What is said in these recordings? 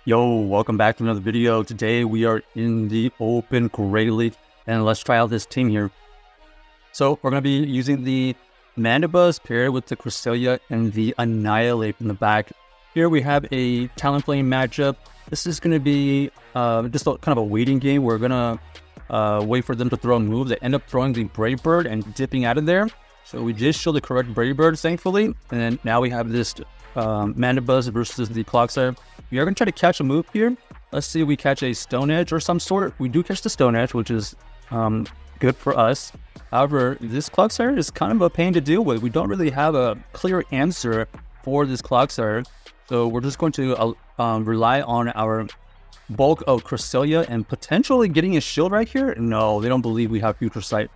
Yo, welcome back to another video. Today we are in the Open Great League and let's try out this team here. So we're going to be using the Mandibuzz paired with the Cresselia and the Annihilape in the back. Here we have a Talonflame matchup. This is going to be just kind of a waiting game. We're going to wait for them to throw a move. They end up throwing the Brave Bird and dipping out of there. So we just show the correct Brave Bird, thankfully. And now we have this Mandibuzz versus the Clocksire. We are going to try to catch a move here. Let's see if we catch a Stone Edge or some sort. We do catch the Stone Edge, which is good for us. However, this Clocksire is kind of a pain to deal with. We don't really have a clear answer for this Clocksire. So we're just going to rely on our bulk of Cresselia and potentially getting a shield right here. No, they don't believe we have Future Sight.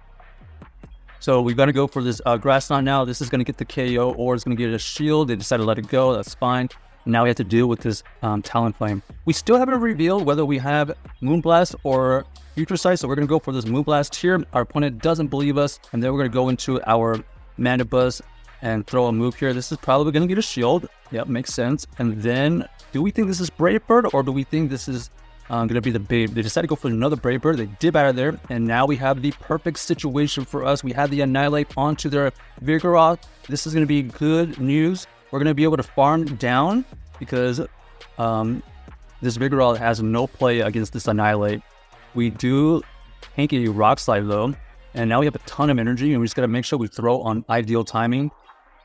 So we're going to go for this Grass Knot now. This is going to get the KO or it's going to get a shield. They decided to let it go. That's fine. Now we have to deal with this Talonflame. We still haven't revealed whether we have Moonblast or Future Sight, so we're going to go for this Moonblast here. Our opponent doesn't believe us, and then we're going to go into our Mandibuzz and throw a move here. This is probably going to get a shield. Yep, makes sense. And then, do we think this is Brave Bird, or do we think this is going to be the bait? They decided to go for another Brave Bird. They dip out of there, and now we have the perfect situation for us. We have the Annihilape onto their Vigoroth. This is going to be good news. We're going to be able to farm down because this Vigoroth has no play against this Annihilape. We do tank a Rock Slide though, and now we have a ton of energy, and we just got to make sure we throw on ideal timing.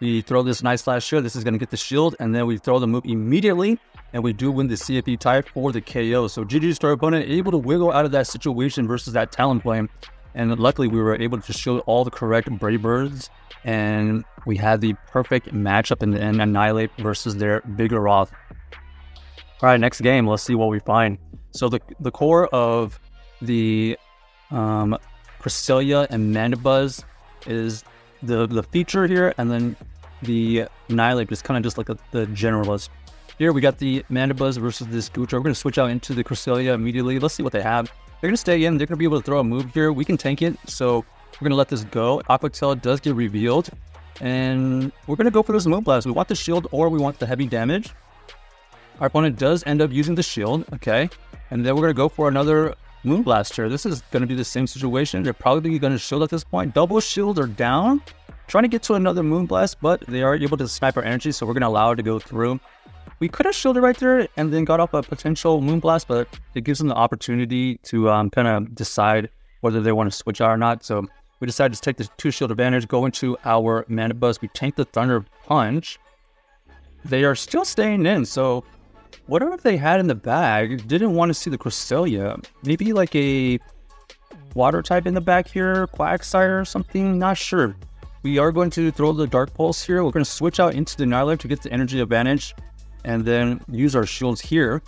We throw this nice slash here. This is going to get the shield, and then we throw the move immediately, and we do win the CFP tie for the KO. So GG's to our opponent, able to wiggle out of that situation versus that Talonflame. And luckily, we were able to show all the correct Brave Birds, and we had the perfect matchup in the end, Annihilape versus their Vigoroth. All right, next game, let's see what we find. So the core of the Cresselia and Mandibuzz is the feature here, and then the Annihilape is kind of just like the generalist. Here we got the Mandibuzz versus this Goocher. We're going to switch out into the Cresselia immediately. Let's see what they have. They're going to stay in. They're going to be able to throw a move here. We can tank it, so we're going to let this go. Aqua Tail does get revealed, and we're going to go for this Moonblast. We want the shield or we want the heavy damage. Our opponent does end up using the shield, okay? And then we're going to go for another Moonblast here. This is going to be the same situation. They're probably going to shield at this point. Double shield or down. Trying to get to another Moonblast, but they are able to snipe our energy, so we're going to allow it to go through. We could have shielded right there and then got off a potential Moonblast, but it gives them the opportunity to kind of decide whether they want to switch out or not. So we decided to take the 2-shield advantage, go into our Mandibuzz. We tank the Thunder Punch. They are still staying in, so whatever they had in the bag, didn't want to see the Cresselia. Maybe like a water type in the back here, Quagsire or something, not sure. We are going to throw the Dark Pulse here. We're going to switch out into the Annihilape to get the energy advantage, and then use our shields here.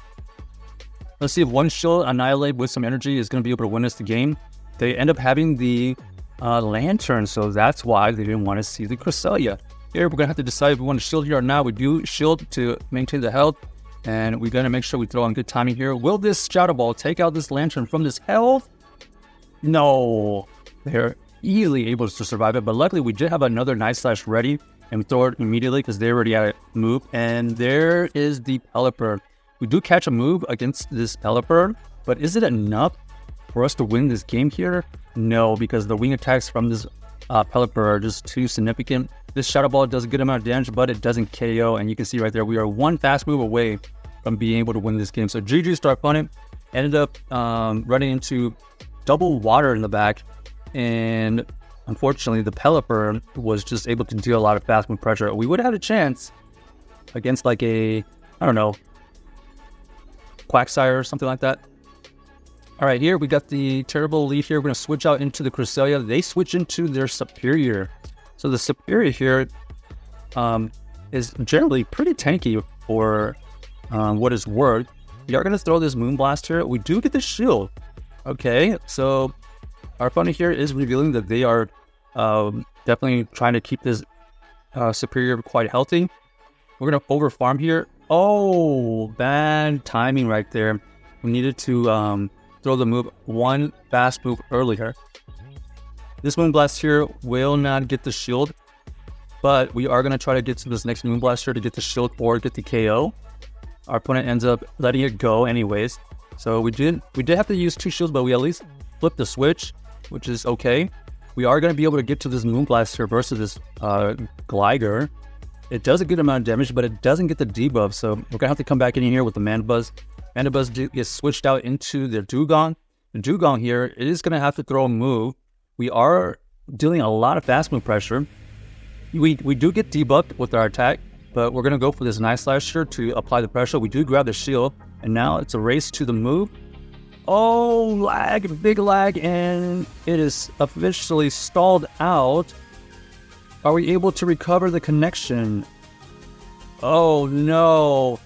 Let's see if one shield Annihilape with some energy is going to be able to win us the game. They end up having the Lantern, so that's why they didn't want to see the Cresselia. Here we're going to have to decide if we want to shield here or not. We do shield to maintain the health, and we're going to make sure we throw on good timing here. Will this Shadow Ball take out this Lantern from this health? No. They're easily able to survive it, but luckily we did have another Night Slash ready, and we throw it immediately because they already had a move. And there is the Pelipper. We do catch a move against this Pelipper, but is it enough for us to win this game here? No, because the wing attacks from this Pelipper are just too significant. This Shadow Ball does a good amount of damage, but it doesn't KO. And you can see right there, we are one fast move away from being able to win this game. So GG's to our opponent. Ended up running into double water in the back, and unfortunately, the Pelipper was just able to deal a lot of fast move pressure. We would have had a chance against like a, I don't know, Quagsire or something like that. All right, here we got the Terrible Leaf here. We're going to switch out into the Cresselia. They switch into their Superior. So the Superior here is generally pretty tanky for what is worth. We are going to throw this Moonblast here. We do get the shield. Okay, so our opponent here is revealing that they are definitely trying to keep this Superior quite healthy. We're going to over farm here. Oh, bad timing right there. We needed to throw the move one fast move earlier. This Moonblast here will not get the shield, but we are going to try to get to this next Moonblast here to get the shield or get the KO. Our opponent ends up letting it go anyways. So we did have to use 2 shields, but we at least flipped the switch, which is okay. We are going to be able to get to this Moonblast here versus this Gligar. It does a good amount of damage, but it doesn't get the debuff, so we're going to have to come back in here with the Mandibuzz. Mandibuzz gets switched out into the Dugong. The Dugong here is going to have to throw a move. We are dealing a lot of fast move pressure. We do get debuffed with our attack, but we're going to go for this Night Slasher to apply the pressure. We do grab the shield, and now it's a race to the move. Oh, lag, big lag, and it is officially stalled out. Are we able to recover the connection? Oh no.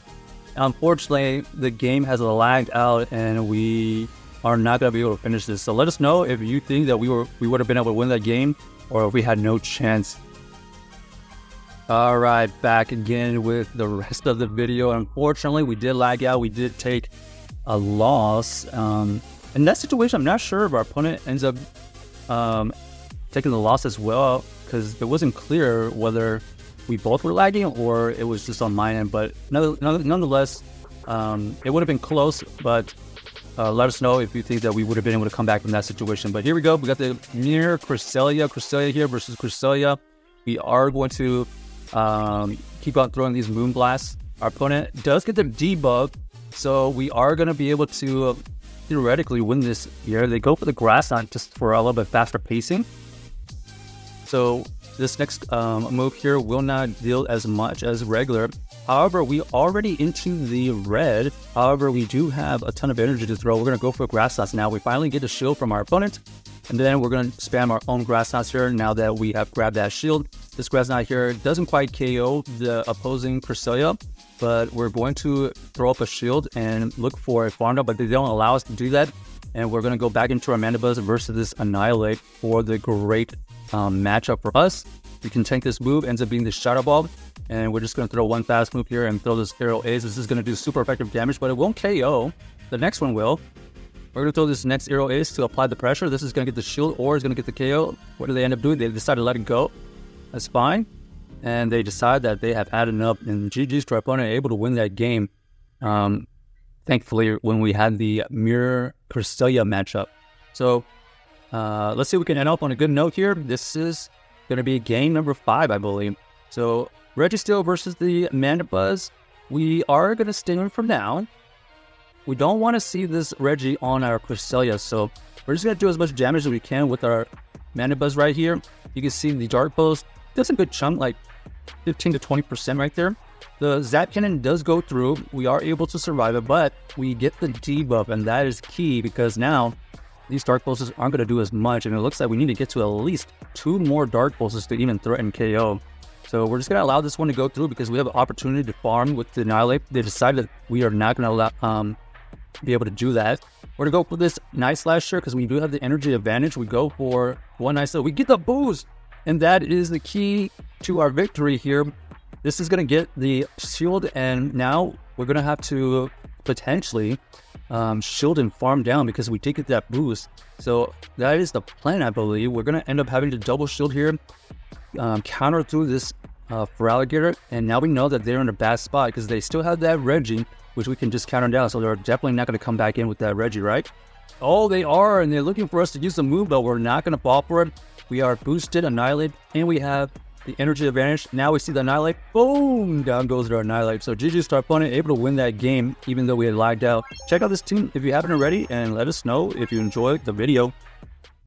Unfortunately, the game has lagged out and we are not going to be able to finish this. So let us know if you think that we would have been able to win that game or if we had no chance. Alright, back again with the rest of the video. Unfortunately, we did lag out. We did take a loss. In that situation, I'm not sure if our opponent ends up taking the loss as well, because it wasn't clear whether we both were lagging or it was just on my end. But nonetheless, it would have been close, but let us know if you think that we would have been able to come back from that situation. But here we go. We got the Mirror Cresselia here versus Cresselia. We are going to keep on throwing these Moonblasts. Our opponent does get the debuff, so we are going to be able to theoretically win this here. They go for the Grass Knot just for a little bit faster pacing. So this next move here will not deal as much as regular. However, we already into the red. However, we do have a ton of energy to throw. We're going to go for Grass Knots now. We finally get a shield from our opponent. And then we're going to spam our own Grass Knots here now that we have grabbed that shield. This Grass Knot here doesn't quite KO the opposing Cresselia, but we're going to throw up a shield and look for a farm up, but they don't allow us to do that. And we're going to go back into our Mandibuzz versus this Annihilape for the great matchup for us. We can tank this move, ends up being the Shadow Ball, and we're just going to throw one fast move here and throw this Aerial Ace. This is going to do super effective damage, but it won't KO. The next one will. We're going to throw this next Aerial Ace to apply the pressure. This is going to get the shield or is going to get the KO. What do they end up doing? They decide to let it go. That's fine. And they decide that they have had enough. And GG's to our opponent, able to win that game. Thankfully, when we had the Mirror Cresselia matchup. So let's see if we can end up on a good note here. This is going to be game number 5, I believe. So Registeel versus the Mandibuzz. We are going to stay in for now. We don't want to see this Reggie on our Cresselia, so we're just going to do as much damage as we can with our Mandibuzz right here. You can see the Dark Pulse does a good chunk, like 15 to 20% right there. The Zap Cannon does go through. We are able to survive it, but we get the debuff, and that is key because now these Dark Pulses aren't going to do as much, and it looks like we need to get to at least 2 more Dark Pulses to even threaten KO. So we're just going to allow this one to go through because we have an opportunity to farm with the Annihilape. They decided that we are not going to allow be able to do that. We're going to go for this Night Slasher because we do have the energy advantage. We go for one Night Slasher. We get the boost, and that is the key to our victory here. This is going to get the shield, and now we're going to have to potentially shield and farm down because we did get that boost. So that is the plan, I believe. We're going to end up having to double shield here, counter through this Feraligatr, and now we know that they're in a bad spot because they still have that Reggie, which we can just counter down, so they're definitely not going to come back in with that Reggie, right? Oh, they are, and they're looking for us to use the move, but we're not going to fall for it. We are boosted, Annihilape, and we have the energy advantage. Now we see the Annihilape. Boom! Down goes our Annihilape. So GG's to our opponent, able to win that game, even though we had lagged out. Check out this team if you haven't already, and let us know if you enjoyed the video.